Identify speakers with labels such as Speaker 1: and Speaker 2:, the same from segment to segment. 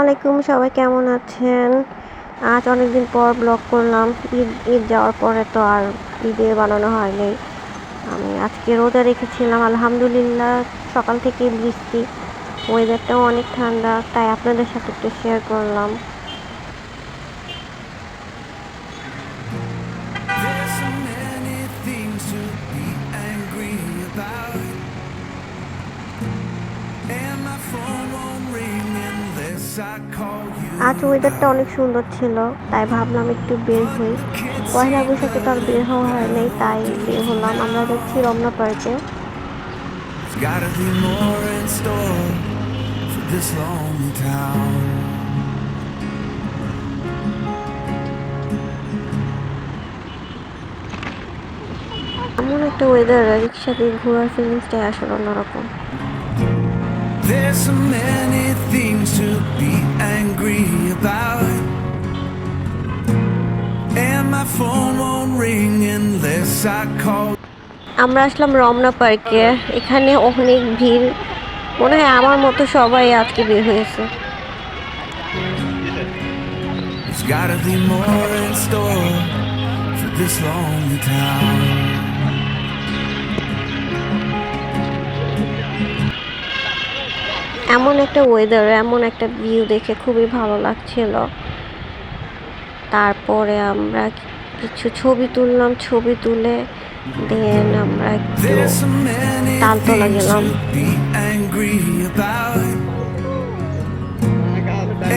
Speaker 1: আলাইকুম, সবাই কেমন আছেন? আজ অনেকদিন পর ব্লগ করলাম। ঈদ যাওয়ার পরে তো আর ভিডিও বানানো হয়নি। আমি আজকে রোজা রেখেছিলাম, আলহামদুলিল্লাহ সকাল থেকে বৃষ্টি, ওয়েদারটাও অনেক ঠান্ডা, তাই আপনাদের সাথে একটু শেয়ার করলাম। আজ ওয়েদারটা অনেক সুন্দর ছিল, তাই ভাবলাম একটু বের হই। পয়লা বৈশাখে তো আর বের হওয়া হয় নাই, তাই বের হলাম। আমরা যাচ্ছি রমনা পার্কে। এমন একটা ওয়েদার, রিক্সা দিয়ে ঘোরার ফিলিংসটাই আসলে অন্যরকম।
Speaker 2: There's so many things to be angry about, and my phone won't ring unless I call.
Speaker 1: আমরা আসলাম রমনা পার্কে। এখানে অনেক ভিড়, মনে হয় আমার মতো সবাই আজকে বের হয়েছে।
Speaker 2: There's gotta be more in store for this lonely town.
Speaker 1: এমন একটা ওয়েদার, এমন একটা ভিউ দেখে খুবই ভালো লাগছিল। তারপরে আমরা কিছু ছবি তুললাম, ছবি তুলে দেন আমরা একটু তালতলা গেলাম।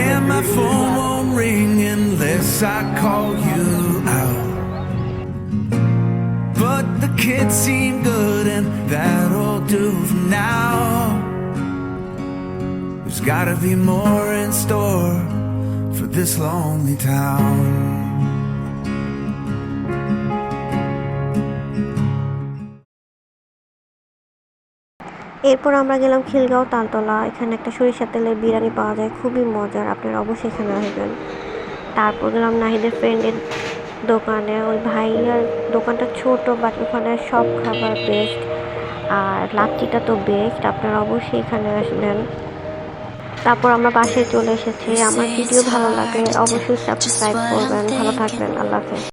Speaker 2: And my phone won't ring unless I call you out. But the kids seem good and that'll do for now. There's gotta be more in store for this lonely town.
Speaker 1: এরপর আমরা গেলাম খিলগাঁও তালতলা। এখানে একটা সরিষার তেলের বিরিয়ানি পাওয়া যায়, খুবই মজার, আপনারা অবশ্যই এখানে আসবেন। তারপর গেলাম নাহিদের ফ্রেন্ডের দোকানে। ওই ভাইয়ার দোকানটা ছোট, বাট ওখানে সব খাবার বেস্ট, আর লাচ্ছিটা তো বেস্ট, আপনারা অবশ্যই এখানে আসবেন। তারপর আমরা বাসায় চলে এসেছি। আমার ভিডিও ভালো লাগলে অবশ্যই সাবস্ক্রাইব করবেন। ভালো থাকবেন, আল্লাহ হাফেজ।